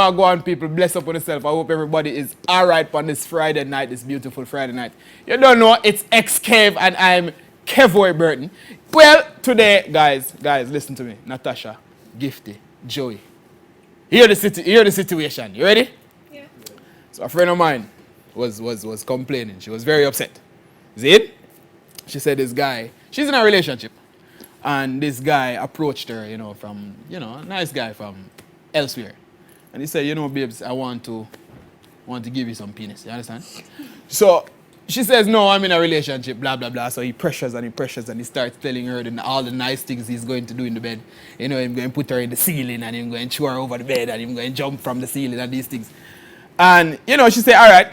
Wagwan people, bless up on yourself. I hope everybody is alright on this Friday night, this beautiful Friday night. You don't know, it's XCave and I'm Kevoy Burton. Well, today, guys, listen to me. Natasha, Gifty, Joey. Hear the situation. You ready? Yeah. So a friend of mine was complaining. She was very upset. See it? She said this guy, she's in a relationship. And this guy approached her, from, a nice guy from elsewhere. And he said, babes, I want to give you some penis. You understand? So she says, no, I'm in a relationship, blah, blah, blah. So he pressures and he starts telling her all the nice things he's going to do in the bed. He's going to put her in the ceiling and he's going to chew her over the bed and he's going to jump from the ceiling and these things. And, she said, all right,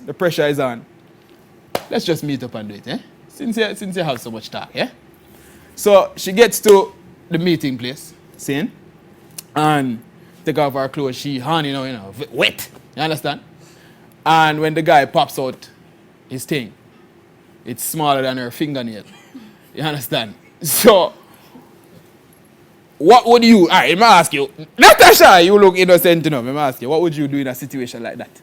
the pressure is on. Let's just meet up and do it, eh? Since you have so much talk, yeah? So she gets to the meeting place, seeing, and take off her clothes. She honey, wet. You understand? And when the guy pops out his thing, it's smaller than her fingernail. You understand? So, what would you? Alright, let me ask you, Natasha. You look innocent enough. Let me ask you, what would you do in a situation like that?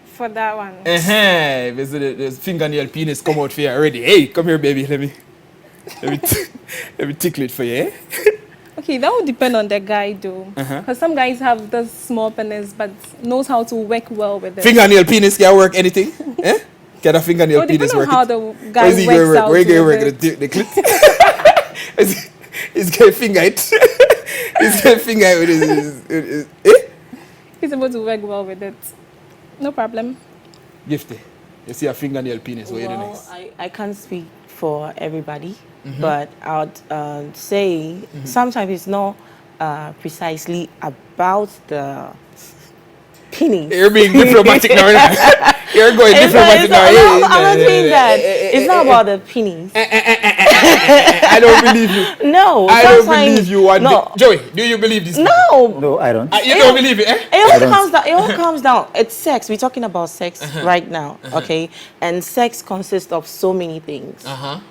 For that one. There's fingernail penis come out for you already. Hey, come here, baby. Let me tickle it for you, eh? Okay, that would depend on the guy, though. Because some guys have the small penis, but knows how to work well with it. Fingernail penis can work anything? Eh? Can a fingernail penis work? How the guy works out. Where you going to work the clit? He's going to finger it. He's going to finger it with his eh? He's able to work well with it. No problem. Gifty, you see a fingernail penis, what you do next? I can't speak for everybody, but I would say sometimes it's not precisely about the penis. You're being diplomatic now. You're going diplomatic now. I'm not doing that. It's not about the penis. I don't believe you. No. I don't believe you. No. Joey, do you believe this? No, I don't. You don't believe it, eh? It all comes down. It's sex. We're talking about sex right now, okay? And sex consists of so many things.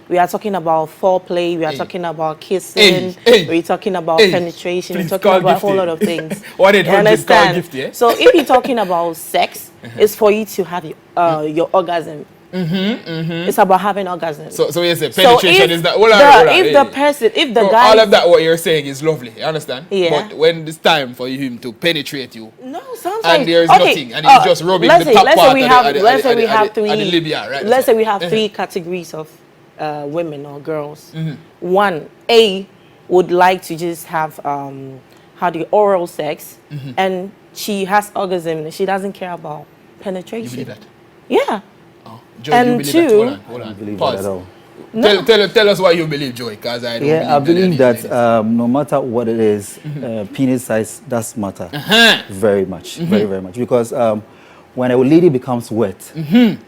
We are talking about foreplay. We are talking about kissing. We're talking about penetration. We're talking about a whole lot of things. You understand? So if you're talking about sex, it's for you to have your orgasm. It's about having orgasm. So you say penetration is that. If the guy, all of that what you're saying is lovely. You understand? Yeah. But when it's time for him to penetrate you, no, sometimes and there's nothing, and he's just rubbing the top part of the labia, right? Let's say we have three categories of women or girls. One, A, would like to just have oral sex, and she has orgasm. She doesn't care about penetration. You believe that? Yeah. Oh. Joy, and you believe two, that? Hold on. Believe Pause. that at all. No. Tell us why you believe, Joy, because I don't I believe that no matter what it is, penis size does matter very much, very much. Because when a lady becomes wet, the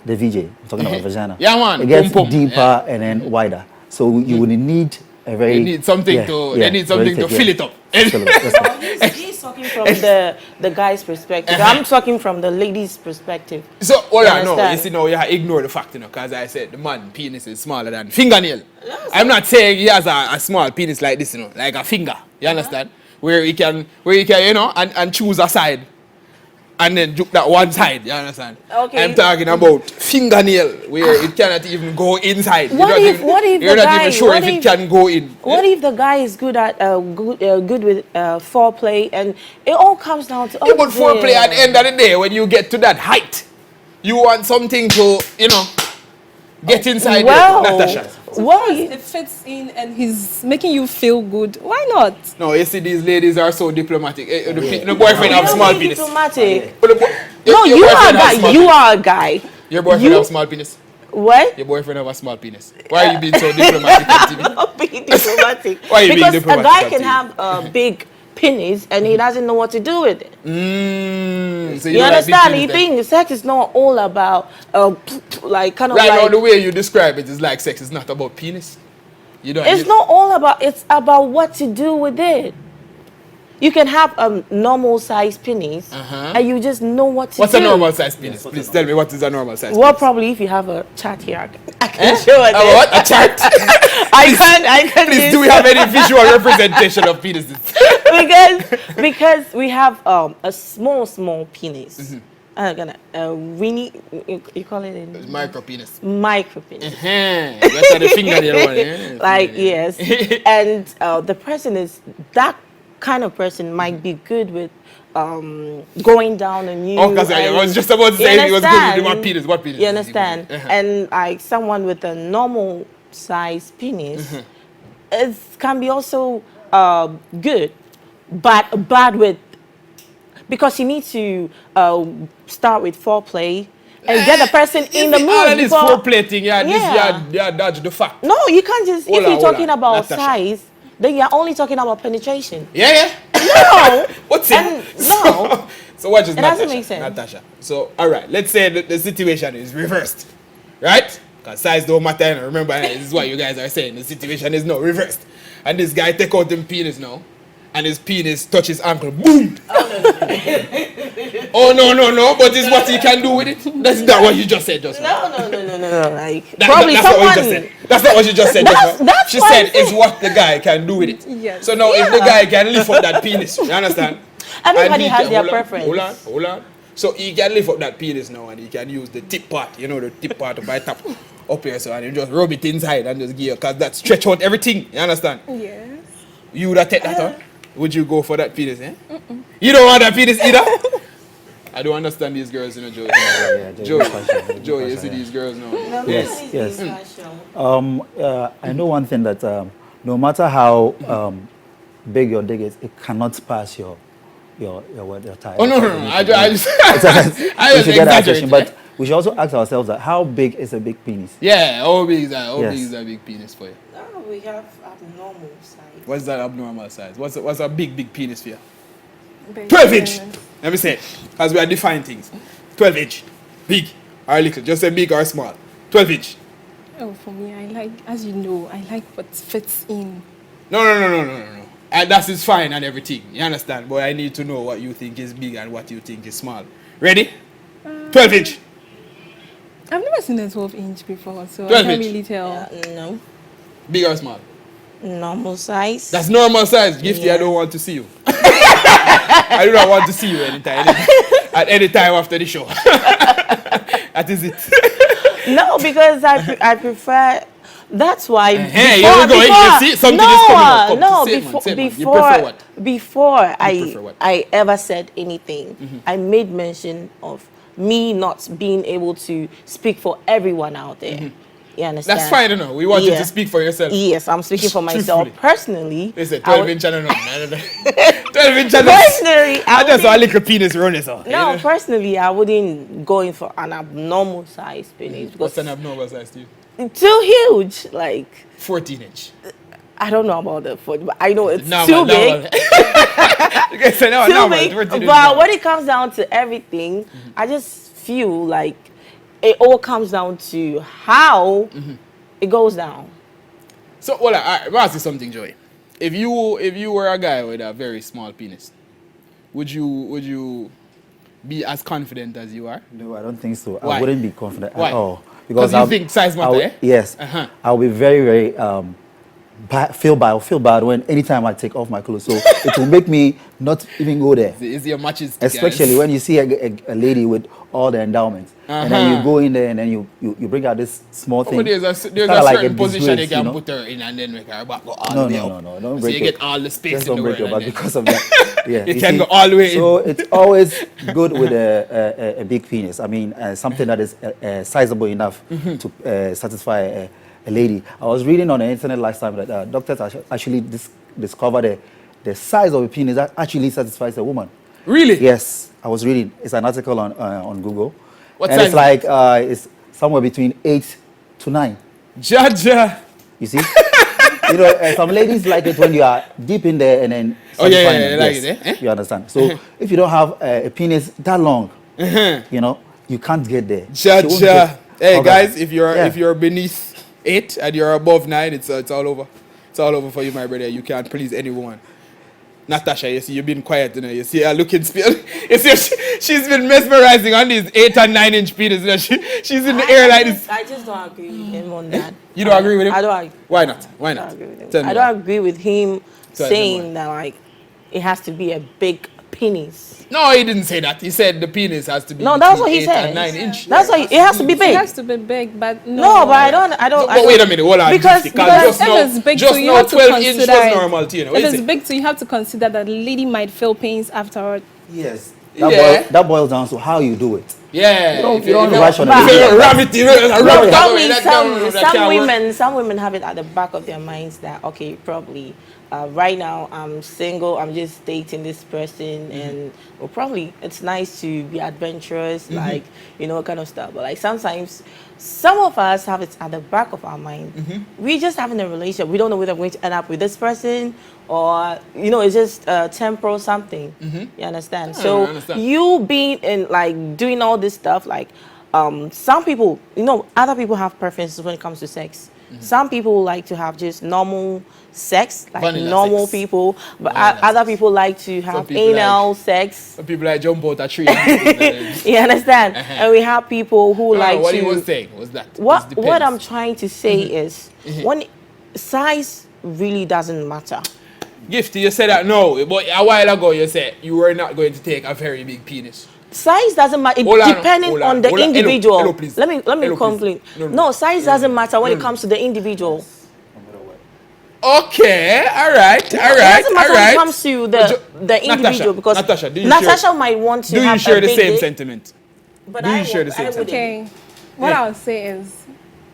VJ, I'm talking about vagina, it gets deeper and then wider. So you would need a very... They need something to fill it up. He's talking from the guy's perspective. I'm talking from the lady's perspective. So, you see, now you ignore the fact, because I said the man penis is smaller than fingernail. I'm not saying he has a small penis like this, like a finger. You understand? Where he can, and choose a side. And then juke that one side, you understand? Okay. I'm talking about fingernail, where it cannot even go inside. You're not even sure if it can go in. What if the guy is good at good with foreplay, and it all comes down to... But foreplay at the end of the day, when you get to that height, you want something to, get inside Natasha. Well, it fits in and he's making you feel good. Why not? No, you see, these ladies are so diplomatic. The boyfriend have small penis. Diplomatic. No, you are a guy. You are a guy. Your boyfriend have small penis. What? Your boyfriend have a small penis. Why are you being so diplomatic? I'm not being diplomatic. Why are you being because diplomatic? a guy can have a big penis and he doesn't know what to do with it. So You understand? He thinks sex is not all about like kind of right like. now, the way you describe it is like sex is not about penis. You don't. It's not all about. It's about what to do with it. You can have a normal size penis, and you just know what to do. What's a normal size penis? Please tell me what is a normal size. Well, penis? probably if you have a chart here, I can show it. What? A chart? I can. Please, do we have any visual representation of penises? because we have a small penis. Weenie, you call it in Micro penis. micro penis. That's the fingernail one. Yeah? Like yes, and the person is that kind of person might be good with going down on you. Oh, because I was just about to say he was good with my penis. What penis? You understand? And like someone with a normal size penis, it can be also good, but bad with, because you need to start with foreplay and get the person in the mood. All of this foreplay thing, dodge the fact. No, you can't just, if you're talking about Natasha. size, then you're only talking about penetration. Yeah. No. What's And it? no. So what is It Natasha? doesn't make sense. Natasha. So, all right, let's say the situation is reversed, right? Because size don't matter. And remember, this is what you guys are saying. The situation is now reversed. And this guy take out his penis now, and his penis touch his ankle. Boom! Oh, no. But this is what he can do with it. That's not what you just said just now. No. Like, That's probably not someone. what you just said. That's not what you just said just now. That's She what said I said. it's what the guy can do with it. Yes. So now if the guy can lift up that penis, you understand? Everybody And he has can- their hold on, preference. Hold on. So he can lift up that penis now and he can use the tip part, the tip part of my top up here, so and he just rub it inside and just give you, because that stretch out everything, you understand? Yes. You would have take that on? Would you go for that penis, eh? You don't want that penis either? I don't understand these girls, Joey. Joey, you see these girls now. Yes. I know one thing that no matter how big your dick is, it cannot pass your tire. Oh, no. I just We should get that question, exaggerate. but we should also ask ourselves that how big is a big penis? Yeah, how big Yes. is a big penis for you? No, we have abnormal size. What's that abnormal size? What's a big penis for you? Big 12 inch. penis. Let me say it, as we are defining things. 12 inch. Big or little. Just say big or small. 12 inch. Oh, for me, I like, as you know, I like what fits in. No. And that is fine and everything. You understand? But I need to know what you think is big and what you think is small. Ready? 12 inch. I've never seen a 12-inch before, so I 12 can't inch. really tell. No, Big or small? normal size. That's normal size. Gifty, I don't want to see you. I do not want to see you at any time after the show. That is it. No, because I prefer. That's why. Hey, here we go. You see, something is coming up. Come, No, say it, man, say it, man. You before prefer what? before prefer what? I ever said anything, I made mention of me not being able to speak for evereveryone out there. You understand? That's fine, no. We want you to speak for yourself. Yes, I'm speaking for myself. Truthfully. Personally, Listen, I 12 would- inch and no. 12 inch and Personally, I just saw a little penis run this off. no, personally, I wouldn't go in for an abnormal size penis because What's an abnormal size to you? it's too huge. Like 14 inch. I don't know about the foot, but I know it's Normal, too big. Okay, so now, Too normal, big. 14 inch But normal. when it comes down to everything, I just feel like it all comes down to how it goes down. So, well, I'm ask you something, Joey. If you were a guy with a very small penis, would you be as confident as you are? No, I don't think so. Why? I wouldn't be confident Why? at all. Because you think size matter, eh? Yes. Uh-huh. I'll be very, very feel bad when anytime I take off my clothes. So it will make me not even go there. Is your matches? Especially when you see a lady with all the endowments, and then you go in there and then you bring out this small thing. Oh, there's a Kinda like certain position you disgrace, can know? put her in and then make her back go all the way up. No, don't So break you it. get all the space Just in don't the break world. your back and then- because of that. Yeah, You you can see? go all the way So in. it's always good with a big penis. I mean, something that is sizable enough to satisfy a lady. I was reading on the internet last time that doctors actually discovered the size of a penis that actually satisfies a woman. Really? Yes, I was reading. It's an article on Google. What and size it's like it's somewhere between 8 to 9. Jaja. You see? You know, some ladies like it when you are deep in there and then. Oh, yeah, satisfying yeah, them. like Yes, it, eh? You understand? So if you don't have a penis that long, you know, you can't get there. She won't Jaja. get Hey orgasm. guys, if Yeah. you're beneath 8 and you're above 9, it's all over. It's all over for you, my brother. You can't please any woman. Natasha, you see, you've been quiet, you know. You see her looking spill. You see, she's been mesmerizing on these 8 and 9 inch penis. You know, she's in the air like this. I just don't agree with him on that. You don't agree with him? I don't agree. Why not? Why I not? don't agree with him. Tell me I why. don't agree with him Tell me saying that like it has to be a big penis. No, he didn't say that. He said the penis has to be No, that's between what he 8 said. and 9 inch. That's why it has to be It big. has to be big, but no. No, but I don't. But wait a minute, hold on. Because- Gifty, because just if now, it's big, just so you now have to 12 inch was consider it. normal to you. Know, what If you it's say? big, so you have to consider that the lady might feel pains afterward. Yes. Yeah. That boils down to how you do it. Yeah. You don't rush on But- it. If you ram it, you ram it that way, that can't work. some women have it at the back of their minds that okay, probably right now I'm single, I'm just dating this person, and well, probably it's nice to be adventurous, like you know, kind of stuff. But like sometimes, some of us have it at the back of our mind. We just having a relationship. We don't know whether we're going to end up with this person or you know, it's just temporal something. You understand? I So understand. you being in like doing all this stuff, like some people, you know, other people have preferences when it comes to sex. Some people like to have just normal sex, like Vanilla normal sex. people, but Vanilla other people like to have people anal sex. Some people like jump out a tree. You understand? And we have people who like what to. he was saying was that. What it depends. I'm trying to say is when size really doesn't matter. Gifty, you said that no, but a while ago you said you were not going to take a very big penis. Size doesn't matter. Hold on, Depending hold on on, the hold on. Hello, individual. hello, please. Let me Hello, complete. please. No, no. No, size doesn't matter when it comes to the individual. Okay, all right, all It right, doesn't all matter when right. it comes to the individual because Natasha, do you Natasha might want to Do have you share a the big same dick, sentiment? but do you I share the won't- same I wouldn't. Okay. What Yeah. I'll say is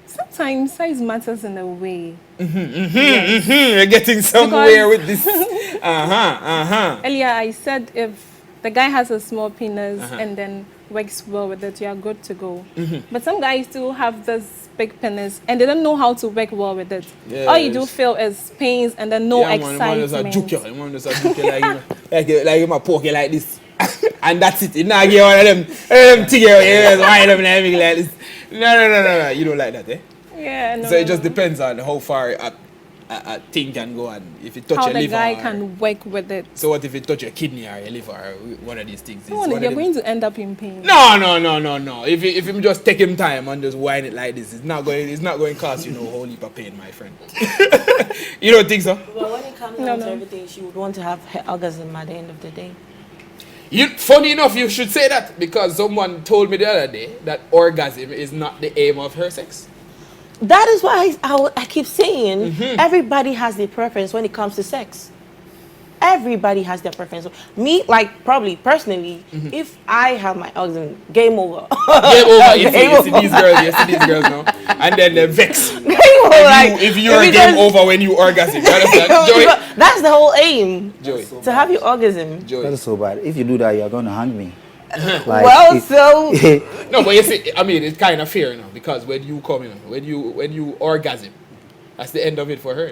sometimes size matters in a way. You're getting somewhere with this. Earlier, I said if the guy has a small penis and then works well with it, you are good to go. But some guys still have this big penis and they don't know how to work well with it. All you do Yes. feel is pains and then no Yeah, man, man just a excitement. juke you. Man just a juke you like him a poke you like this. And that's it. You not get one of them things you just wind them like me like this. No. You don't like that, eh? Yeah, no. So it just depends on how far a thing can go and if it touch how your the liver. guy or- can work with it. So what if it touch your kidney or your liver or one of these things? It's No, one of you're them- going to end up in pain. No. If him just take him time and just whine it like this, it's not going to cost you no whole heap of pain, my friend. You don't think so? But when it comes No, down to no. everything, she would want to have her orgasm at the end of the day. Funny enough, you should say that because someone told me the other day that orgasm is not the aim of her sex. That is why I keep saying everybody has their preference when it comes to sex. Everybody has their preference. Me, like probably personally, if I have my orgasm, game over. Game over. You see Game these girls now, and then they vex. Game over. If you're game over when you orgasm, you understand? Joey? That's the whole aim. Joey. To have your orgasm. That Joey. is so bad. If you do that, you're going to hang me. Like, Well, so No, but you see, I mean, it's kind of fair now because when you come in, when you orgasm, that's the end of it for her.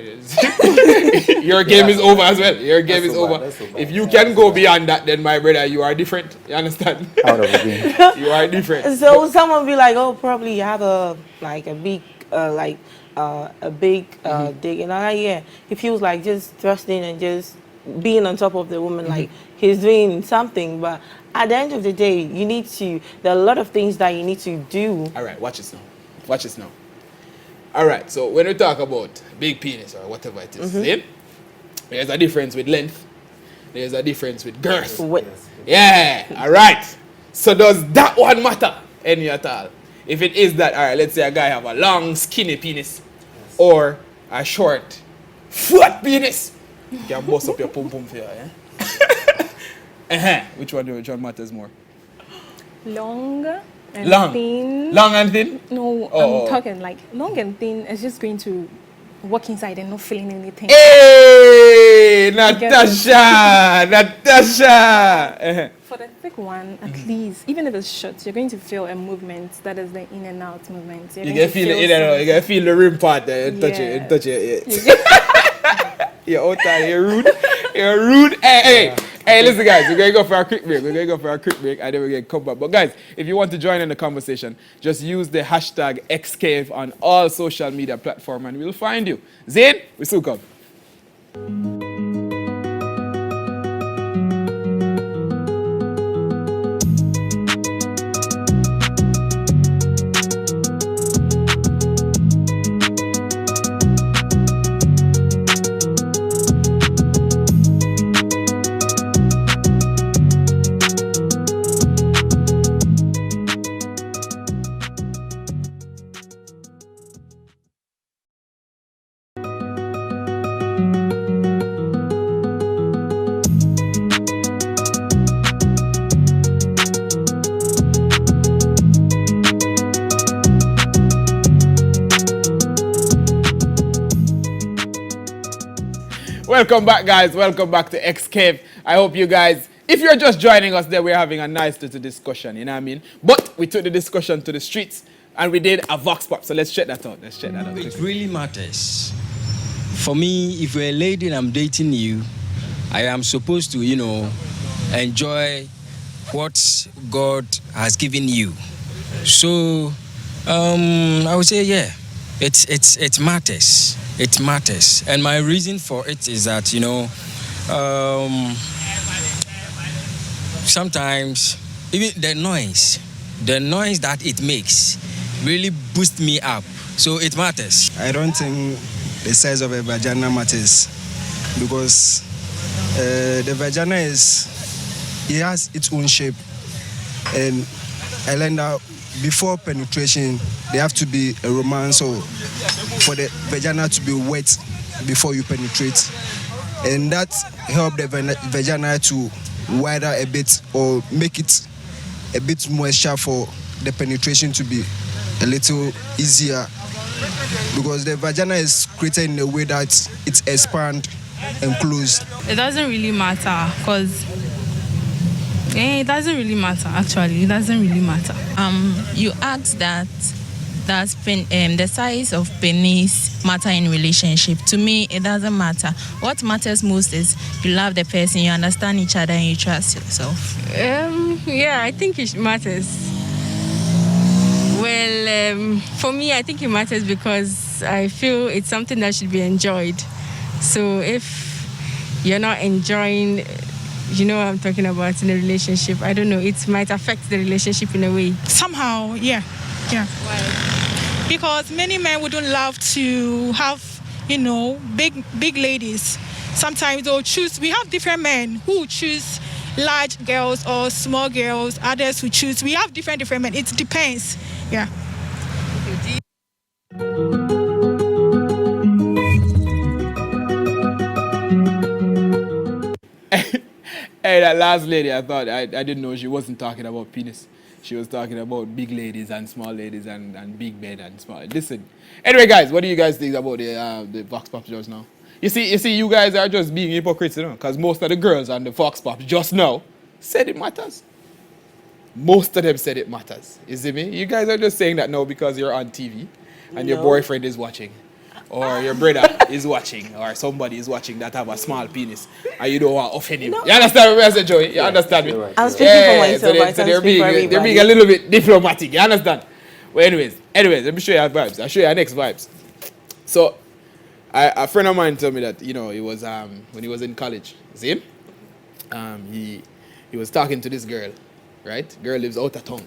Your game is over as well. Your game That's is so bad, over. that's so bad. If you can go beyond that, then my brother, you are different. You understand? out of the game. You are different. so someone be like, oh, probably you have a big dick, and I'm like, yeah, he feels like just thrusting and just being on top of the woman, like he's doing something. But at the end of the day, there are a lot of things that you need to do. All right, watch this now. Watch this now. All right, so when we talk about big penis or whatever it is, see? There's a difference with length. There's a difference with girth. Wait, Yeah, all right. So does that one matter any at all? If it is that, all right, let's say a guy have a long, skinny penis or a short, fat penis. You can bust up your pum pum for you, yeah? Which one matters more? Long and Long. thin. Long and thin? No, Oh. I'm talking like long and thin is just going to walk inside and not feeling anything. Hey, Natasha! Natasha! For the thick one, at least, even if it's short, you're going to feel a movement that is the in and out movement. You can feel it in and out. You can feel the rim part there. You touch it. You touch it. Yeah. You're out there. You're rude. You're rude. Hey, listen, guys. We're going to go for a quick break. And then we're going to come back. But, guys, if you want to join in the conversation, just use the hashtag XCave on all social media platforms and we'll find you. Zain, we still come. Welcome back, guys. Welcome back to XCave. I hope you guys, if you're just joining us there, we're having a nice little discussion, you know what I mean? But we took the discussion to the streets and we did a vox pop. So let's check that out. It really matters. For me, if you're a lady and I'm dating you, I am supposed to, enjoy what God has given you. So, I would say, yeah, it matters. It matters. And my reason for it is that, sometimes even the noise that it makes really boosts me up. So it matters. I don't think the size of a vagina matters because the vagina it has its own shape. And I learned that before penetration, there have to be a romance or for the vagina to be wet before you penetrate. And that helps the vagina to widen a bit or make it a bit moisture for the penetration to be a little easier. Because the vagina is created in a way that it expands and closes. It doesn't really matter because it doesn't really matter, actually. It doesn't really matter. You asked that does the size of penis matter in relationship? To me, it doesn't matter. What matters most is you love the person, you understand each other, and you trust yourself. Yeah, I think it matters. Well, for me, I think it matters because I feel it's something that should be enjoyed. So if you're not enjoying, you know what I'm talking about in a relationship, I don't know, it might affect the relationship in a way. Somehow, yeah. Why? Because many men wouldn't love to have, big ladies. Sometimes they'll choose, we have different men who choose large girls or small girls, others who choose, we have different men. It depends, yeah. Hey, that last lady, I thought, I didn't know she wasn't talking about penis. She was talking about big ladies and small ladies and big men and small. Listen. Anyway, guys, what do you guys think about the Vox Pops just now? You see, you guys are just being hypocrites, because most of the girls on the Vox Pops just now said it matters. Most of them said it matters. You see me? You guys are just saying that now because you're on TV and your boyfriend is watching. Or your brother is watching, or somebody is watching that have a small penis, and you don't want to offend him. You understand what I said, Joey? You understand me? Right. I'm speaking for myself. So they're being a little bit diplomatic. You understand? Well, anyways, let me show you our vibes. I'll show you our next vibes. So, a friend of mine told me that he was when he was in college. See him? He was talking to this girl, right? Girl lives out of town,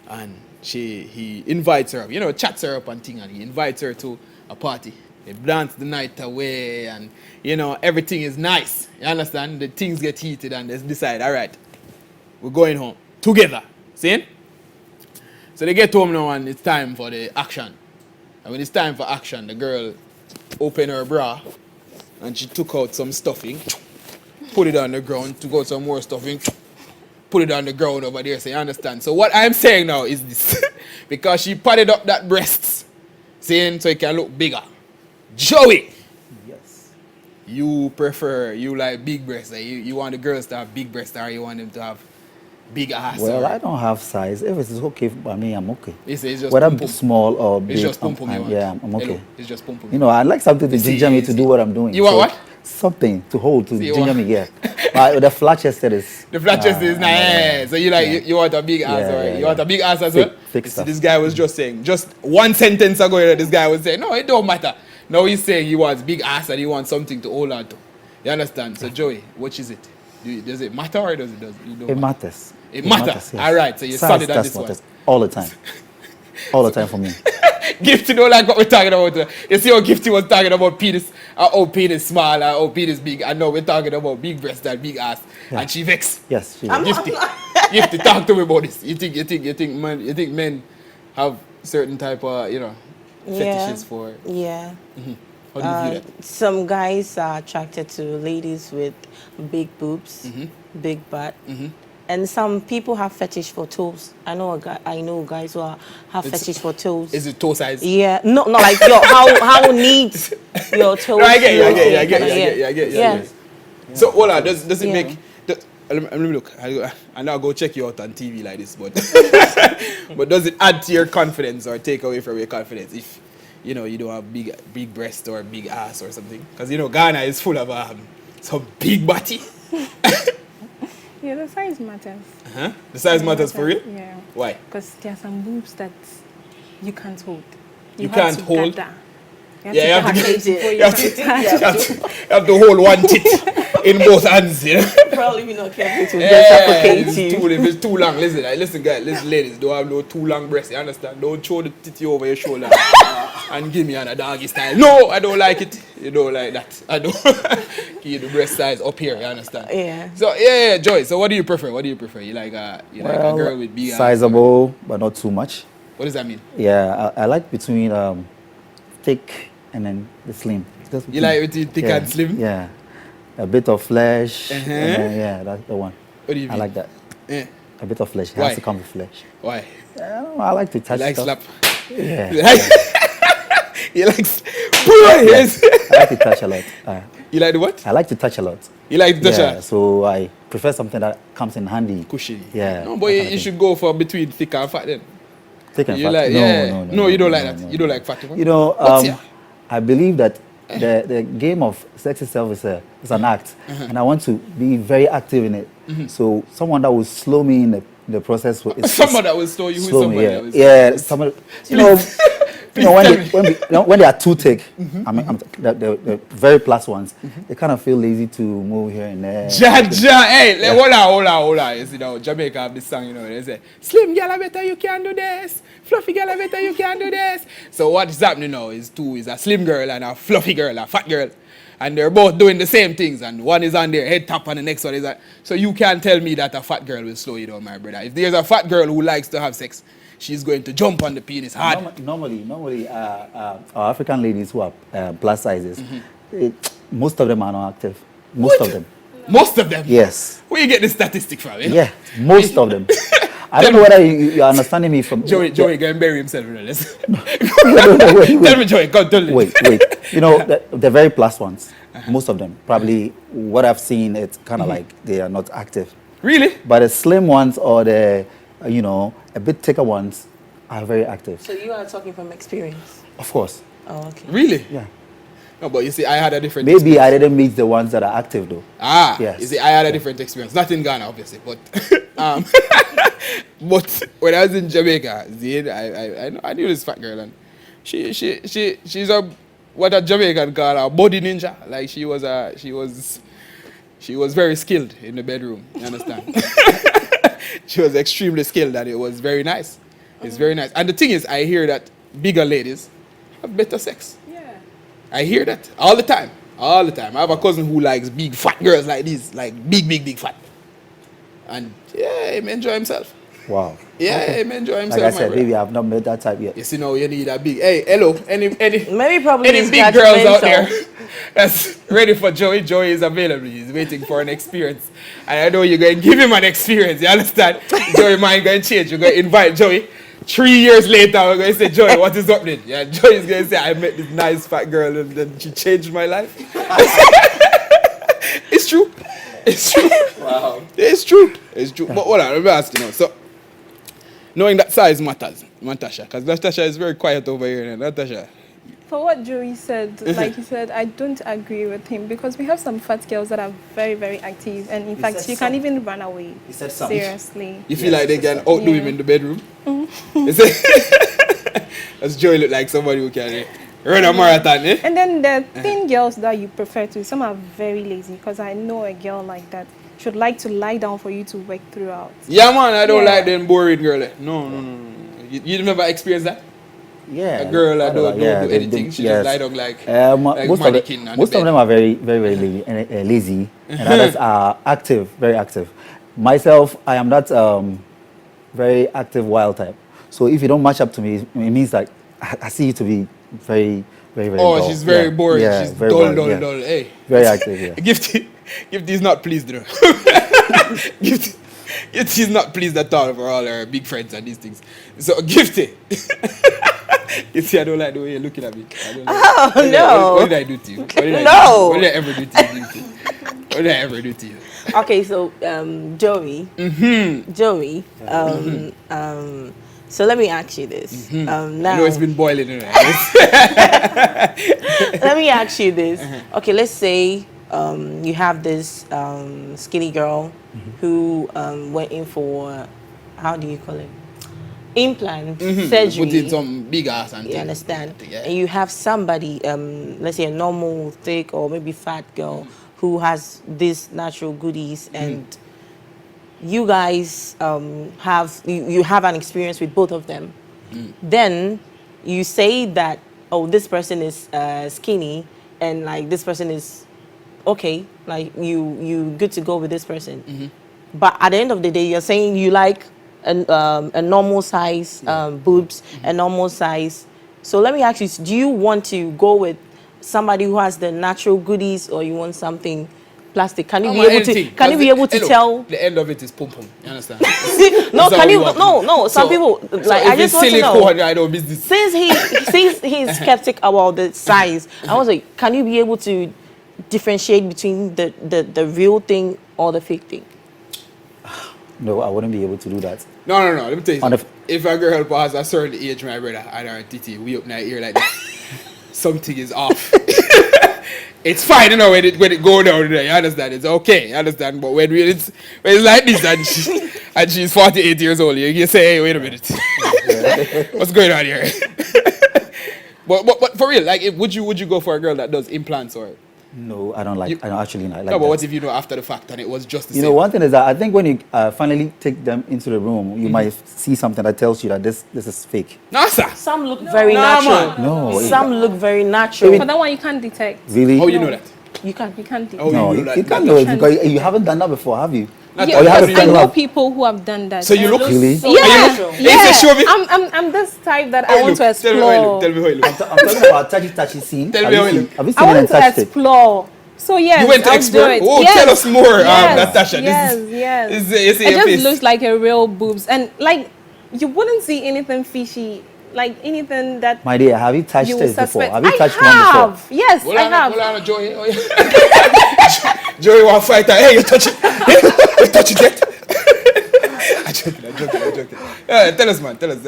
and he invites her up. Chats her up and thing, and he invites her to a party. They dance the night away and everything is nice. You understand? The things get heated and they decide, all right, we're going home together. See? So they get home now and it's time for the action. And when it's time for action, the girl opened her bra and she took out some stuffing, put it on the ground, took out some more stuffing, put it on the ground over there. So you understand? So what I'm saying now is this. Because she padded up that breasts, saying so it can look bigger. Joey! Yes. You like big breasts. You want the girls to have big breasts or you want them to have big ass. Well, or, I don't have size. If it's okay by me, I'm okay. it's just Whether pum pum. small or big, It's just pum pum. yeah, I'm okay. Hello, it's just pum pum. You know, I like something to ginger me to do what I'm doing. You want what? Something to hold to See, you ginger want- me, yeah. But the flat chested is. The flat chest is nice. So you like you want a big ass, Yeah, or yeah, you want yeah. a big ass as Thick- well? thick You see, stuff. this guy was just saying, just one sentence ago, this guy was saying, no, it don't matter. Now he's saying he wants big ass and he wants something to hold on to. You understand? So Joey, which is it? Does it matter or does it? You don't It matter? matters. It matters. Yes. All right. So you're Size solid on does this one. matters all the time. All the time for me. Gifty don't like what we're talking about. You see how Gifty was talking about penis, oh penis small, oh penis big. I know we're talking about big breast and big ass, Yeah. and she vexed. Yes, she Gifty, Gifty, talk to me about this. You think men have certain type of fetishes for? Yeah. How do you view that? Some guys are attracted to ladies with big boobs, big butt, and some people have fetish for toes. I know guys who have fetish for toes. Is it toe size? Yeah, no, not like how neat your toes. No, I get you. I look. get you. Yeah. So, Ola, does it Yeah. make? Let me look. I now go check you out on TV like this, but but does it add to your confidence or take away from your confidence if you don't have big breast or big ass or something? Because Ghana is full of some big body. Yeah, the size matters. The size matters for real. Yeah. Why? Because there are some boobs that you can't hold. You have can't to hold? gather. Yeah, you have to touch it before you have can to, touch. you have to hold one tit in both hands. Probably be not careful to Yeah, just suffocate if it's too long, listen, guys, listen, ladies, don't have no too long breasts, you understand? Don't throw the titty over your shoulder and give me on a doggy style. No, I don't like it. You don't like that. I don't. Give the breast size up here, you understand? Yeah. So, yeah, Joy, so what do you prefer? You like a girl with big ass? Sizable, but not too much. What does that mean? Yeah, I like between thick and then the slim. Just You like between thick and slim? Yeah. A bit of flesh. Uh-huh. And then, yeah, that's the one. What do you mean? I like that. Yeah. A bit of flesh. It Why? has to come with flesh. Why? I don't know, I like to touch You like stuff. slap? Yeah. You like... Yes. I like to touch a lot. You like the what? I like to touch a lot. You like to touch Yeah, her? so I prefer something that comes in handy. Cushy. Yeah. No, but that you kind of thing. should go for between thick and fat then. Thick and You fat. like, No, yeah. no, you don't like no, that. no, You don't no. like fat one? You know, What's your- I believe that the game of sex itself is an act, and I want to be very active in it. So someone that will slow me in the process. Someone that will slow you. Who is slow me, somebody yeah, that will yeah. Somebody, when they are too thick, I mean, the very plus ones, they kind of feel lazy to move here and there. Hey, hold on. You see now, Jamaica have this song, they say, slim girl, I better you can do this. Fluffy girl, I better you can do this. So what is happening now is a slim girl and a fluffy girl, a fat girl. And they're both doing the same things. And one is on their head top and the next one is on. So you can't tell me that a fat girl will slow you down, my brother. If there's a fat girl who likes to have sex, she's going to jump on the penis hard. Normally, our African ladies who are plus sizes, most of them are not active. Most of them. Most of them? Yes. Where you get the statistic from? Yeah, most of them. I don't know whether you're understanding me from... Joey, go and bury himself in this. Wait. Tell me, Joey, go tell me. Wait. You know, the very plus ones, most of them, probably what I've seen, it's kind of like they are not active. Really? But the slim ones or the, a bit thicker ones are very active. So you are talking from experience? Of course. Oh, okay. Really? Yeah. No, but you see, I had a different Maybe experience. I didn't meet the ones that are active though. Yes. You see, I had a different experience. Not in Ghana, obviously, but but when I was in Jamaica, I knew this fat girl, and she's what a Jamaican call a body ninja. Like she was very skilled in the bedroom. You understand? She was extremely skilled, and it was very nice. It's very nice. And the thing is, I hear that bigger ladies have better sex. Yeah. I hear that all the time. All the time. I have a cousin who likes big fat girls like this, like big fat. And yeah, he may enjoy himself. Wow. Yeah, Okay. he may enjoy himself. Like I said, my brother. maybe I've not met that type yet. You see now you need a big. Hey, hello, any Maybe probably any he's big girls out judgmental. there that's ready for Joey. Joey is available. He's waiting for an experience, and I know you're going to give him an experience. You understand? Joey mind going to change. You're going to invite Joey. 3 years later, we're going to say, Joey, what is happening? Yeah, Joey's going to say, I met this nice fat girl and then she changed my life. It's true. It's true. Wow. It's true. It's true. But hold on, let me ask you now. So, knowing that size matters, Natasha, because Natasha is very quiet over here. Natasha. For what Joey said, like he said, I don't agree with him because we have some fat girls that are very, very active, and in fact, you can even run away. He said some. Seriously. You feel like they can outdo him in the bedroom? Does Joey look like somebody who can run a marathon, eh? And then the thin girls that you prefer to, some are very lazy because I know a girl like that should like to lie down for you to work throughout. Yeah, man, I don't like them boring girl. No. You never experienced that? Yeah. A girl that don't do anything. She just lie down like mannequin. Most of them are very, very, very lazy, and others are active, very active. Myself, I am that very active wild type. So if you don't match up to me, it means that I see you to be very, very, very dull. She's very boring. Yeah, she's very dull. Hey. Very active, yeah. Gifty is not pleased, though. Gifty's not pleased at all for all her big friends and these things. So, Gifty. You see, I don't like the way you're looking at me. No. What did I do to you? What did I ever do to you, Gifty? What did I ever do to you? Okay, so Joey. Joey. So let me ask you this. Now, I know it's been boiling in there. Let me ask you this. Okay, let's say you have this skinny girl who went in for, how do you call it? Implant surgery. Put in some big ass and you understand? Yeah. And you have somebody, let's say a normal, thick, or maybe fat girl who has these natural goodies, and you guys have an experience with both of them. Then you say that, oh, this person is skinny, and like this person is okay, like you good to go with this person. But at the end of the day, you're saying you like a normal size boobs, a normal size. So let me ask you, do you want to go with somebody who has the natural goodies, or you want something plastic? Can you be able to? Can you be able to tell? The end of it is pum pum. You understand? No, can you? No. Some people like. I just want to know. I know business. Since he's skeptic about the size, I was like, can you be able to differentiate between the real thing or the fake thing? No, I wouldn't be able to do that. No. Let me tell you something. If a girl has a certain age, my brother, and her titty, we open our ear like this, something is off. It's fine, you know, when it go down there, you understand? It's okay, you understand? But when it's like this and she's 48 years old, you say, hey, wait a minute. What's going on here? but for real, like, would you go for a girl that does implants or? No, I don't actually like no, that. But what if you know after the fact and it was just the same? You know, one thing is that I think when you finally take them into the room, you might see something that tells you that this is fake. No, sir. Some look very natural. Man. No. Some look very natural. For that one, you can't detect. Really? How you know that? You can't detect. No, you can't know it because you haven't done that before, have you? Yeah, because I know people who have done that. So you look really? Yeah. I'm this type that I want to explore. Tell me how you look. I'm talking about touchy scene. Tell me how you look. Have you I seen it want and to touched it? explore. So yes, you went to I'll explore. do it. Oh, yes. Tell us more, yes. Natasha. Yes. This It just looks like a real boobs, and like you wouldn't see anything fishy, like anything that. My dear, have you touched it before? Have you touched one before? Yes, I have. Hold on, Joey. Oh, yeah. Joey want fighter. Hey, you touch it. You touch it yet? I'm joking. Tell us, man. Tell us.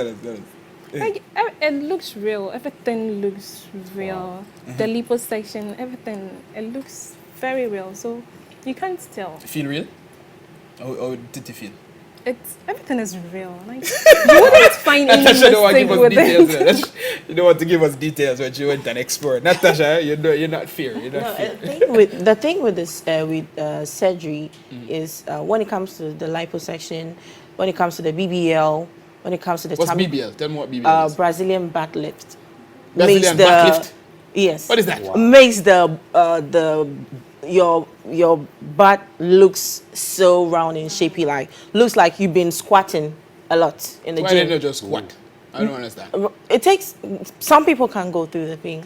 Like, it looks real. Everything looks real. The liposuction, everything, it looks very real. So you can't tell. Feel real? How did you feel? Everything is real. Like you wouldn't find any mistake with it. You don't want to give us details when you went and explored. Natasha, you're not fair. The thing with this surgery is when it comes to the liposuction, when it comes to the BBL, when it comes to the what's BBL? Tell me what BBL is. Brazilian back lift. Brazilian back lift? Yes. What is that? Wow. Makes your butt looks so round and shapy, like looks like you've been squatting a lot in the gym. Why didn't you just squat? I don't understand. It takes, some people can go through the pain.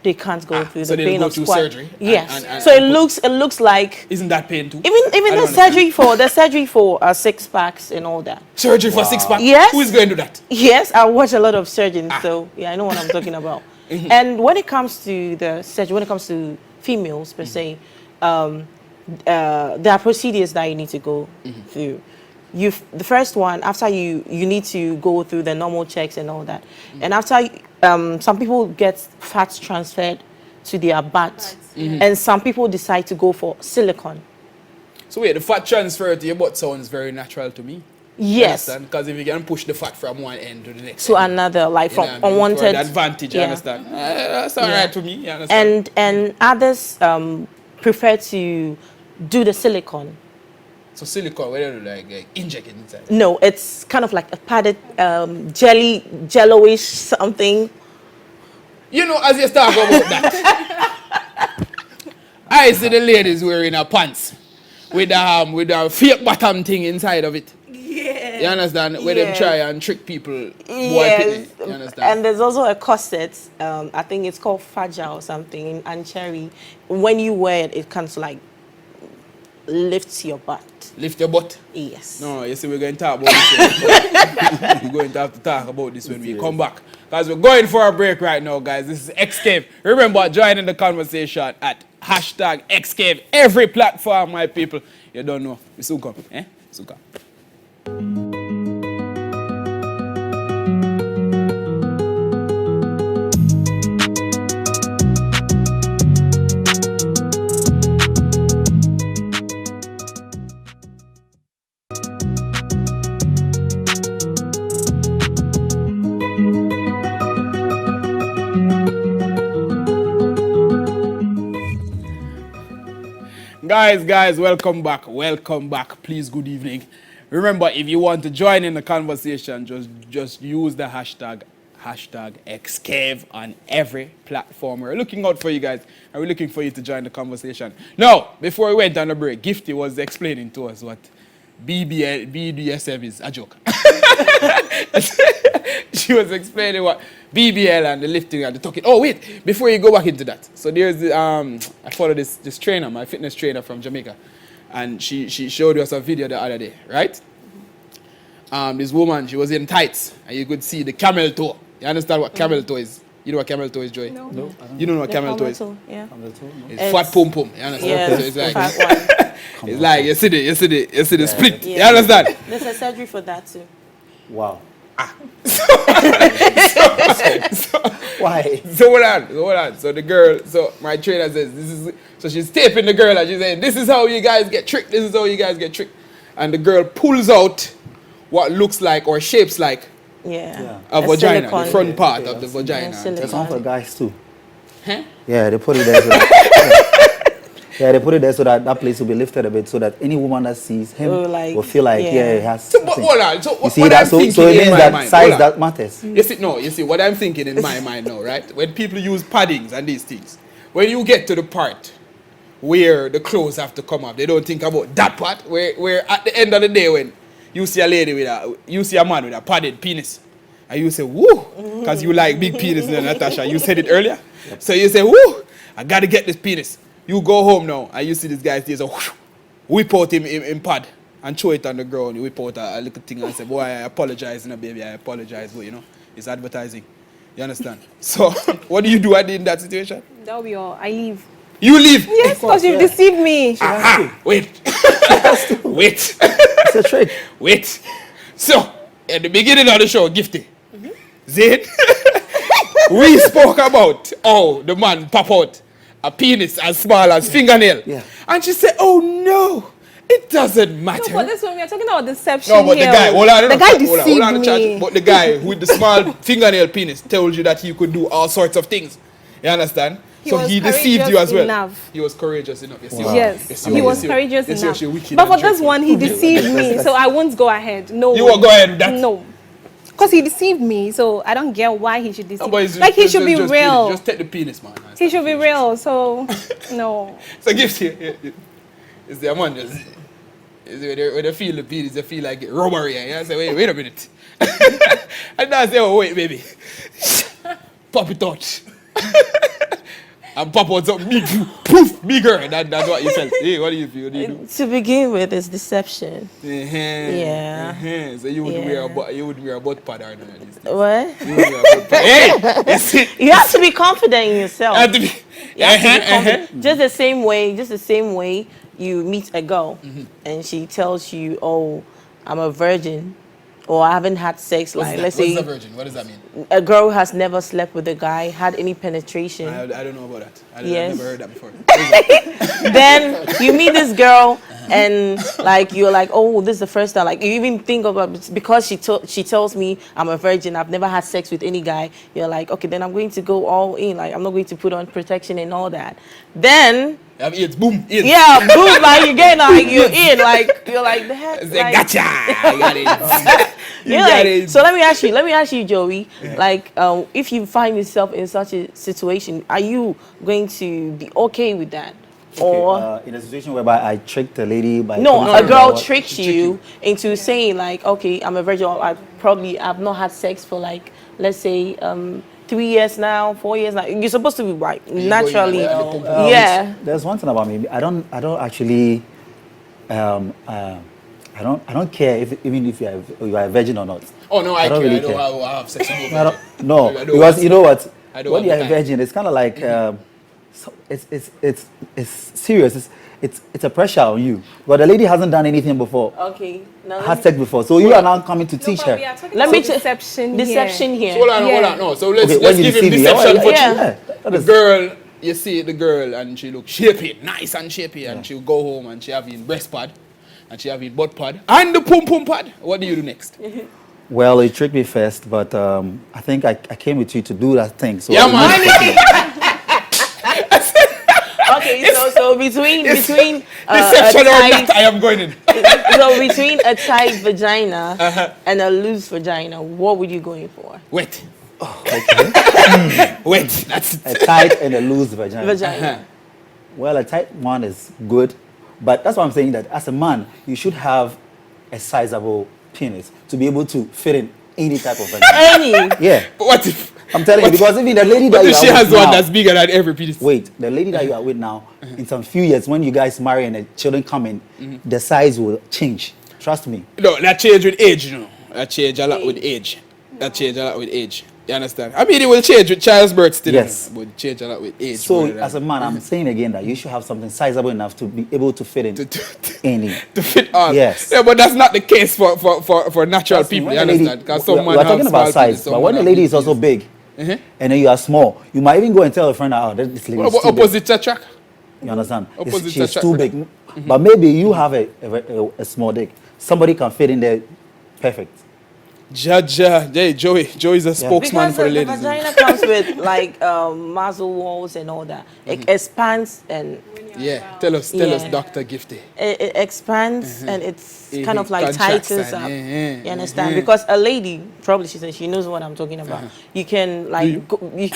They can't go through the pain of squat. Surgery. Yes. So it looks like. Isn't that pain too? Even the surgery for 6 packs and all that. Surgery for 6 packs. Yes. Who is going to do that? Yes, I watch a lot of surgeons, so yeah, I know what I'm talking about. And when it comes to the surgery, when it comes to females per se, there are procedures that you need to go through. The first one, after you need to go through the normal checks and all that. And after, some people get fat transferred to their butt, and some people decide to go for silicone. So wait, the fat transfer to your butt sounds very natural to me. Yes. Because if you can push the fat from one end to the next To end, another, like from for unwanted. the advantage, you yeah. understand? That's all right to me, you understand? And others prefer to do the silicone. So silicone, what do you do, like inject it inside? No, it's kind of like a padded jello-ish something. You know, as you talk about that, I see the ladies wearing a pants with a fake bottom thing inside of it. Yeah. You understand? Where them try and trick people. Yes. You understand? And there's also a corset. I think it's called Faja or something, and cherry. When you wear it, it kind of like lifts your butt. Lift your butt? Yes. No, you see, we're going to talk about this. We're going to have to talk about this when we come back. Because we're going for a break right now, guys. This is XCave. Remember, join in the conversation at #XCave. Every platform, my people. You don't know. We soon come. Soon come. Guys, welcome back. Please, good evening. Remember, if you want to join in the conversation, just use the hashtag XCave on every platform. We're looking out for you guys, and we're looking for you to join the conversation. Now, before we went on the break, Gifty was explaining to us what BDSM is. A joke. She was explaining what BBL and the lifting and the talking. Oh wait, before you go back into that, so there's the I follow this trainer, my fitness trainer from Jamaica, and she showed us a video the other day, right? This woman, she was in tights, and you could see the camel toe. You understand what camel toe is? You know what camel toe is, Joy? No. You don't know what camel toe is? Yeah. It's fat pum pum. You understand? Yes, So it's like fat one. it's like you see the split. You understand? There's a surgery for that too. Wow. Why? So hold on. So the girl, so my trainer says this is, so she's taping the girl and she's saying, this is how you guys get tricked. This is how you guys get tricked. And the girl pulls out what looks like or shapes like a vagina, silicone. the front part of the vagina. There's one for guys too. Huh? Yeah, they put it there. So that, they put it there so that that place will be lifted a bit, so that any woman that sees him will feel like it has. So, but hold on. So you see that? So it means that size that matters. You see what I'm thinking in my mind now, right? When people use paddings and these things, when you get to the part where the clothes have to come off, they don't think about that part. Where at the end of the day, when you see a man with a padded penis, and you say, woo, because you like big penis, Natasha. You said it earlier. Yep. So you say, woo, I got to get this penis. You go home now, and you see this guy, there's a whip out him in pad and throw it on the ground. You whip out a little thing and say, boy, I apologize, baby, I apologize, but it's advertising. You understand? So, what do you do in that situation? That'll be all. I leave. You leave? Yes, because you've deceived me. Wait. Wait. It's a trick. Wait. So, at the beginning of the show, Gifty, Zayn, we spoke about how the man pop out a penis as small as fingernail. Yeah. And she said, oh no, it doesn't matter. No, but this one, we are talking about deception. No, but here. the guy, the guy deceived me. But the guy with the small fingernail penis told you that he could do all sorts of things. You understand? He deceived you as well. Enough. He was courageous enough. Yes, he was courageous enough. But for this one, he deceived me, so I won't go ahead. No. You won't go ahead with that? No. Because he deceived me, so I don't get why he should deceive me. Like, he should be real. Just take the penis, man. He should be real, so no. So Gift here. Is the man just... When they feel the penis, they feel like robbery. And I say, wait a minute. And I say, oh, wait, baby. Pop it out. And pop out something big, poof, bigger. That's what you felt. Hey, what do you feel? What do you do? To begin with, it's deception. Yeah. So you wouldn't wear a butt pad or none of these things. What? You wouldn't wear a butt pad. Hey! You have to be confident in yourself. You have to be confident. Just the same way you meet a girl and she tells you, "Oh, I'm a virgin," or "I haven't had sex." Let's say, what's a virgin? What does that mean? A girl has never slept with a guy, had any penetration. I don't know about that. I've never heard that before. Then you meet this girl and like you're like, "Oh, this is the first time." Like you even think about, because she tells me I'm a virgin, I've never had sex with any guy. You're like, "Okay, then I'm going to go all in. Like I'm not going to put on protection and all that." Then it's boom. AIDS. Yeah, boom. Like you're in. Like you're like the heck. Like, gotcha. I got it. You're like, so let me ask you, Joey. Like, if you find yourself in such a situation, are you going to be okay with that? Or in a situation whereby I tricked a lady by a girl tricked you into saying like, "Okay, I'm a virgin. I've not had sex for like, let's say 3 years now, 4 years now." You're supposed to be right naturally. There's one thing about me. I don't actually. I don't care even if you are a virgin or not. Oh no, I don't really care. I don't have sex with no virgin. No, because you know what? When you're a virgin, it's kind of like it's serious. It's a pressure on you. But the lady hasn't done anything before. Okay. Now had sex before, so you are now coming to teach her. Let me deception here. So hold on. No, so let's give him deception for the girl. You see the girl and she looks shapy, nice and shapy, and she'll go home and she having breast pad, and she having butt pad, and the pum pad. What do you do next? Well, it tricked me first, but I think I came with you to do that thing. So yeah, man. Okay, so between deception or not, I am going in. So between a tight vagina and a loose vagina, what would you go in for? Wet. Oh, okay. Wet. That's it. A tight and a loose vagina. Well, a tight one is good, but that's why I'm saying that as a man, you should have a sizable penis to be able to fit in any type of vagina. Any? Yeah. But what if? I'm telling you, because even the lady that you are she with has now, one that's bigger than every penis. Wait, the lady that you are with now, in some few years, when you guys marry and the children come in, the size will change. Trust me. No, that change with age, you know. That change a lot with age. That change a lot with age. You understand? I mean, it will change with child's birth still. Yes. But change a lot with age. So, as a man, I'm saying again that you should have something sizable enough to be able to fit in any. To fit on. Yes. Yeah, but that's not the case for natural people. You understand? Because some man we're talking about size, but when the lady is also big, and then you are small, you might even go and tell a friend, "Oh, this lady is too opposite attract. You understand? Opposite She's too big. But maybe you have a small dick. Somebody can fit in there perfect. Hey, Joey's a spokesman for the ladies. The vagina comes with like muzzle walls and all that. It expands and tell us, Dr. Gifty. It expands and it's kind of like tightens up. You understand? Because a lady, probably she knows what I'm talking about. You can like you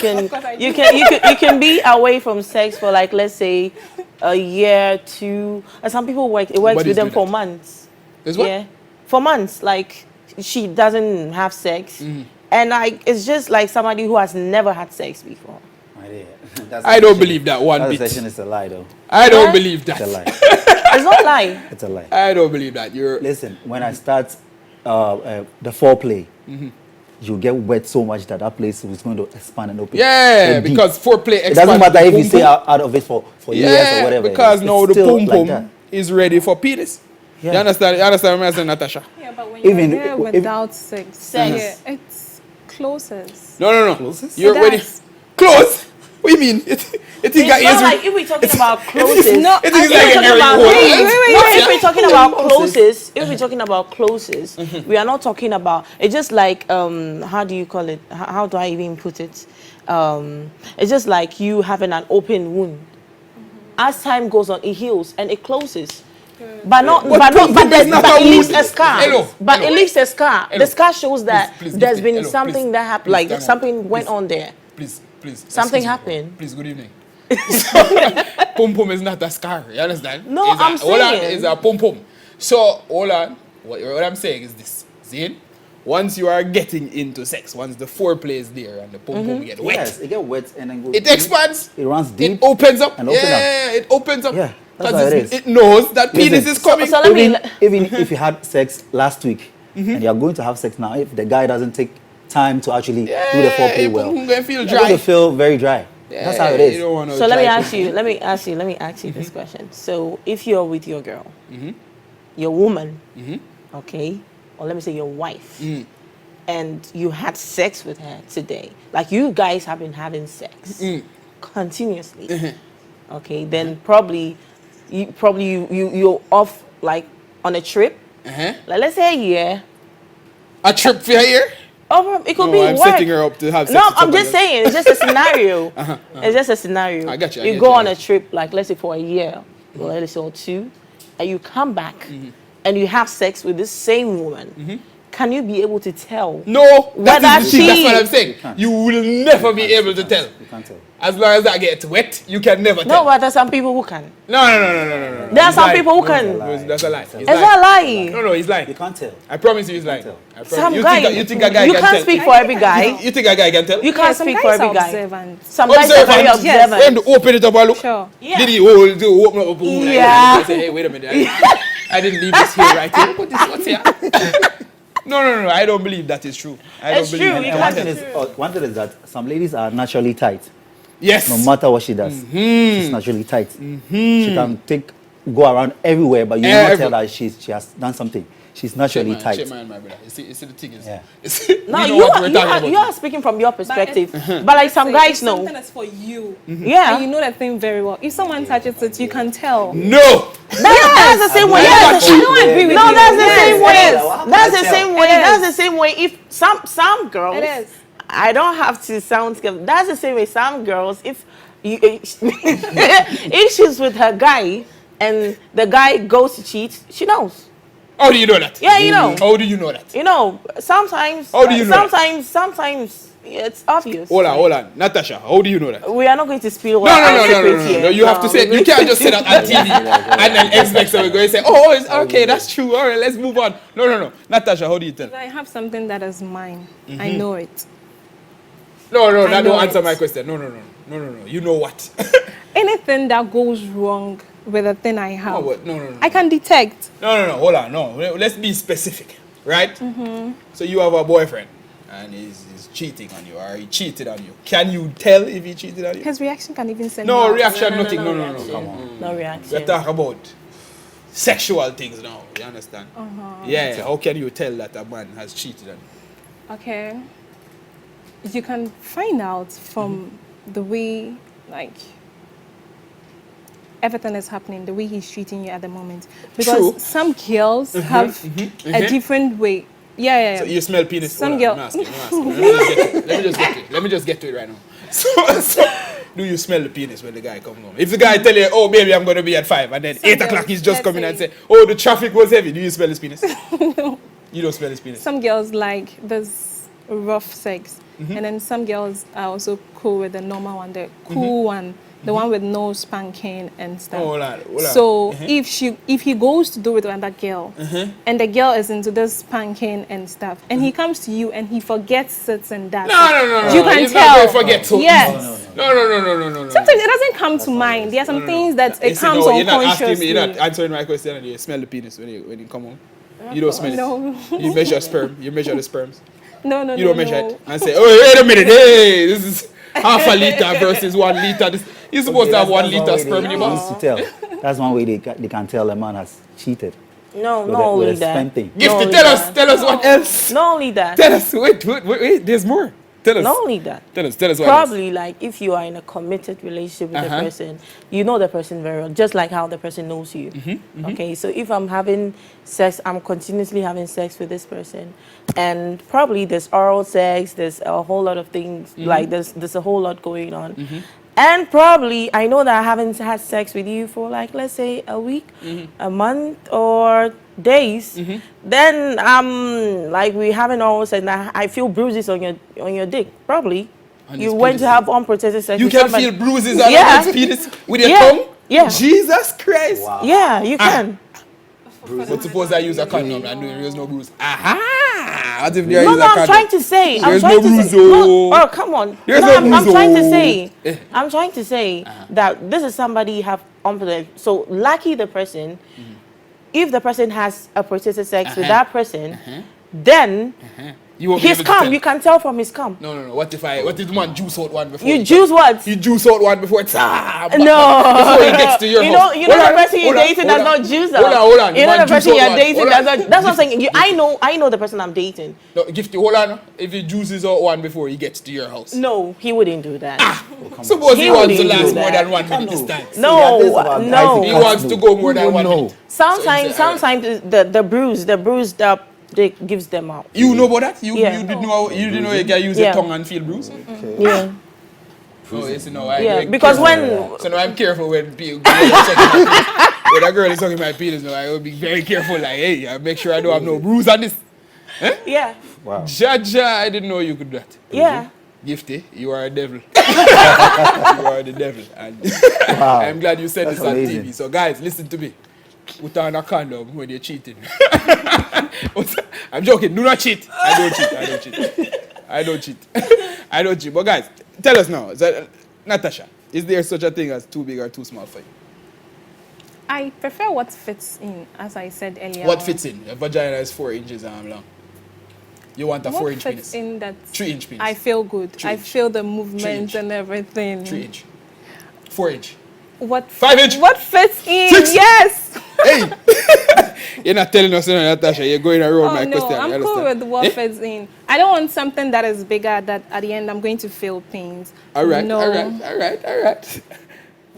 can be away from sex for like, let's say a year, 2. And some people works with them for months. Yeah, for months. Like she doesn't have sex, and like it's just like somebody who has never had sex before. I don't believe that one bit. That session is a lie, though. I don't believe that. It's a lie. It's not a lie. It's a lie. I don't believe that. Listen, when I start the foreplay, you get wet so much that place is going to expand and open. Yeah, because foreplay expands. It doesn't matter if you stay out of it for years or whatever. Because now the pum pum is ready for penis. Yeah. You understand what I'm saying, Natasha? Yeah, but when you're there without sex, it's closest. No. Closest? You're ready. Close? What do you mean? It's not like if we're talking about closest. If we're talking about closest, we are not talking about. It's just like how do you call it? How do I even put it? It's just like you having an open wound. As time goes on, it heals and it closes. But it leaves a scar. It leaves a scar. The scar shows that there's been something that happened, like something went on there. Please. Something happened. Please, good evening. Pum pum is not a scar. You understand? No, I'm saying it's a pum pum. So hold on. What I'm saying is this. See? Once you are getting into sex, once the foreplay is there and the pum pum get wet. Yes, it gets wet and then goes. It expands. It runs deep. It opens up. It opens up. Yeah. That's how it is. It knows that penis is coming. So even if you had sex last week and you are going to have sex now, if the guy doesn't take time to actually do the foreplay well, you're going to feel dry. You're going to feel very dry. That's how it is. You don't want to So let me try ask to- you. Let me ask you this question. So if you're with your girl, your woman, okay, or let me say your wife, and you had sex with her today, like you guys have been having sex continuously, okay, then probably you're off like on a trip, like let's say a year. A trip for a year? Oh, it could No, be I'm work. setting her up to have sex No, with I'm somebody just else. saying. It's just a scenario. It's just a scenario. I got you, I You get go you, I on a get you. trip, like let's say for a year, or let's say or two, and you come back, and you have sex with this same woman. Can you be able to tell? No, Whether that's the thing. That's what I'm she- saying. You will never be able to tell. You can't tell. As long as that gets wet, you can never No, tell. but there's some people who can. No. There are He's some lying. people who No, can. no, that's a lie. He's It's not a lie. No, he's lying. You can't tell. I promise you he's lying. tell. I promise. Some you guy. think a guy you can can't tell? speak for every guy. You think a guy can tell? You can't some speak for guys every are guy. observant. Some guys are very observant. When to open it up and look. Sure. Yeah. Did he open up a boom? Yeah. Like, say, hey, wait a minute. I didn't leave this here right here. Look what this. What's here? No. I don't believe that is true. I It's don't true, believe you that. And can't- one thing is that some ladies are naturally tight. Yes. No matter what she does, she's naturally tight. She can go around everywhere, but you will not tell that she has done something. She's naturally tight. Shake my hand, my brother. You see the thing is. Yeah. No, we know you what we're talking about. are speaking from your perspective, if- but like some Say, guys if know. something is for you, Yeah, and you know that thing very well. If someone touches it, you can tell. No. that's the same way. Yes. I don't agree with No, you. that's the Yes, same it way. is. That's the same way. It is. That's the same way. If some girls, It is. I don't have to sound scared. That's the same way. Some girls, if if she's with her guy and the guy goes to cheat, she knows. How do you know that? Yeah, you know. How do you know that? You know, sometimes. How do you know that? Sometimes it's obvious. Hold on. Natasha, how do you know that? We are not going to spill. No. You have to say. You can't just say that on TV and then expect someone to go and say, "Oh, it's okay. That's true. All right, let's move on." No. Natasha, how do you tell? If I have something that is mine, I know it. No. I That know don't answer it. my question. No. You know what? Anything that goes wrong with the thing I have, No. I can detect. No. Hold on. No. Let's be specific, right? So you have a boyfriend and he's cheating on you, or he cheated on you. Can you tell if he cheated on you? His reaction can even send. No me out. reaction, nothing. No. reaction. Come on. No We're reaction. talking about sexual things now. You understand? Yeah. How can you tell that a man has cheated on you? Okay. You can find out from the way, like, everything is happening, the way he's treating you at the moment. Because True. some girls have a different way. Yeah. So you smell penis? Some Hold on, girl- I'm asking. Let me just get to it right now. So, do you smell the penis when the guy comes home? If the guy tell you, "Oh, baby, I'm going to be at 5," and then Some 8 o'clock girls, he's just let's coming and say- say, "Oh, the traffic was heavy," do you smell his penis? You don't smell his penis. Some girls like this rough sex. And then some girls are also cool with the normal one, the cool one, the one with no spanking and stuff. Oh, hold on. So if he goes to do it with another girl, and the girl is into this spanking and stuff, and he comes to you and he forgets it and that. No. You can He's tell. not going to forget so Yes. No. Sometimes it doesn't come to mind. There are some things that it comes You're not asking unconsciously. me, you're not answering my question, and you smell the penis when you come home. You don't smell No. it. You measure sperm. You measure the sperms. No. You don't measure it and say, "Oh, wait a minute, hey, this is half a liter versus 1 liter. You're supposed to have 1 liter sperm in your mouth." To tell. That's one way they can tell a man has cheated. No, With not a- only with a that. sperm thing. Gifty, only tell that. us what else. Not only that. Tell us. Wait. There's more. Tell us. Not only that. Tell us what else. Probably like if you are in a committed relationship with the Uh-huh. person, you know the person very well, just like how the person knows you. Okay, so if I'm having sex, I'm continuously having sex with this person, and probably there's oral sex, there's a whole lot of things, like there's a whole lot going on. And probably I know that I haven't had sex with you for like, let's say a week, a month, or days. Then like we haven't oral sex, and I feel bruises on your dick. Probably On you his went penis. to have unprotected sex. You with can somebody. feel bruises on Yeah. his penis with your Yeah. tongue? Yeah. Jesus Christ. Wow. Yeah, you can. But suppose I use a condom and there's no bruise. Aha! What if there No, is no, a I'm condom? trying to say. I'm There's trying no to bruise, say. oh. No, oh, come on. There's no, no I'm bruise, trying to oh. say. I'm trying to say that this is somebody you have unprotected. So lucky the person. If the person has a protected sex with that person, then You won't be His able to cum, tell. you can tell from his cum. No. What if the man juice out one before? You juice what? He juice out one before it's No. before he gets to your house. You know the person you're dating does not juice out. Hold on. You know the person you're dating does not. not. That's what I'm saying. I know the person I'm dating. No, Gifty, hold on. If he juices out one before he gets to your house. No, he wouldn't do that. Suppose he wants to wouldn't last do more that. than 1 minute this time. No. He wants to go more than 1 minute. Sometimes the bruise that they gives them out. You know about that? You Yeah. didn't know you can use your tongue and feel bruise? Yeah. Oh, yes, no, Because so now I'm careful when people when a girl is sucking my penis, now I will be very careful. Like, hey, I make sure I don't have no bruise on this. Eh? Yeah. Wow. Jaja, I didn't know you could do that. Yeah. Gifty, you are a devil. You are the devil. And Wow. I'm glad you said That's this on amazing. TV. So guys, listen to me. Put on a condom when you're cheating. I'm joking. Do not cheat. I don't cheat. But guys, tell us now, Natasha, is there such a thing as too big or too small for you? I prefer what fits in, as I said earlier. What fits in? Your vagina is 4 inches long. You want a What 4-inch fits penis? in that 3-inch penis. I feel good. 3 I inch. feel the 3 movement inch. and everything. 3-inch. 4-inch. What 5-inch. What fits in? 6. Yes. Hey! You're not telling us, Natasha. You're going around my Oh no, question. I'm You cool understand? with what fits in. I don't want something that is bigger that at the end I'm going to feel pains. All right. No. All right.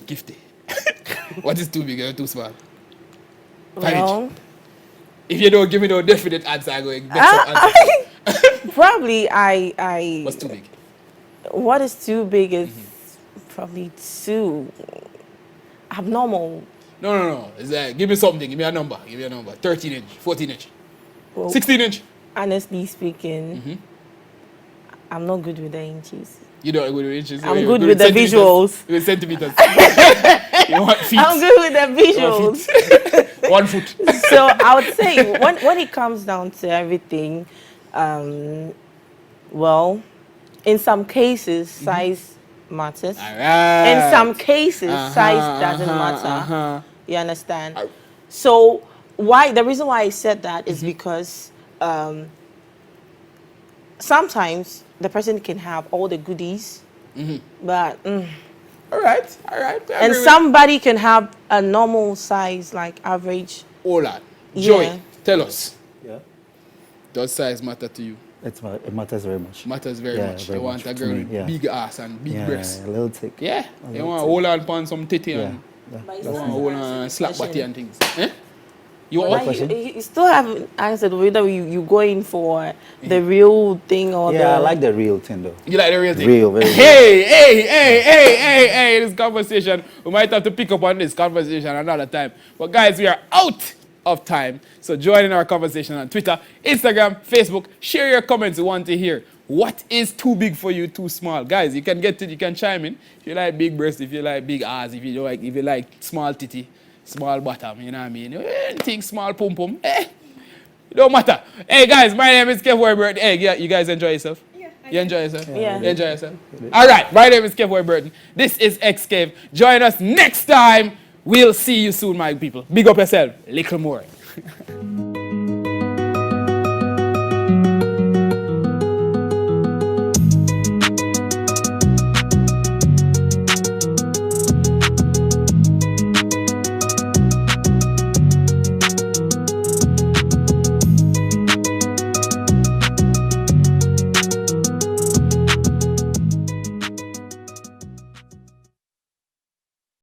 Gifty. What is too big or too small? 5-inch. Well, If you don't give me no definite answer, I'm going to get some answer. probably I. What's too big? What is too big is probably too abnormal. No. It's like, give me something. Give me a number. 13-inch, 14-inch, Well, 16-inch. honestly speaking, I'm not good with the inches. You don't go with inches. I'm You're good with the centimeters. visuals. With centimeters. You want feet. I'm good with the visuals. 1 foot. So I would say when it comes down to everything, well, in some cases, size matters. All right. In some cases, size doesn't matter. You understand? So the reason why I said that is because sometimes the person can have all the goodies, but All right. I agree and with somebody can have a normal size, like average. Hold on. Joy, Yeah. tell us. Yeah. Does size matter to you? It matters very much. Matters very Yeah, much. very You want much a to girl me, with yeah. big ass and big Yeah, breasts. a little thick. Yeah. A You little want to thick. hold on upon some titty Yeah. and Yeah. you want to hold on slap body and things. Eh? You want But what? you still haven't answered whether you go in for the real thing or Yeah, I the. like the real thing though. You like the real thing? Real, very real. Hey, this conversation, we might have to pick up on this conversation another time. But guys, we are out of time. So join in our conversation on Twitter, Instagram, Facebook. Share your comments you want to hear. What is too big for you, too small? Guys, you can get it, you can chime in. If you like big breasts, if you like big ass, if you like small titty, small bottom, you know what I mean? Anything small pum pum, it don't matter. Hey guys, my name is Kev Burton. Hey, you guys enjoy yourself? Yeah. You enjoy yourself? Yeah. You enjoy yourself? All right, my name is Kev Burton. This is XCave. Join us next time. We'll see you soon, my people. Big up yourself. Little more.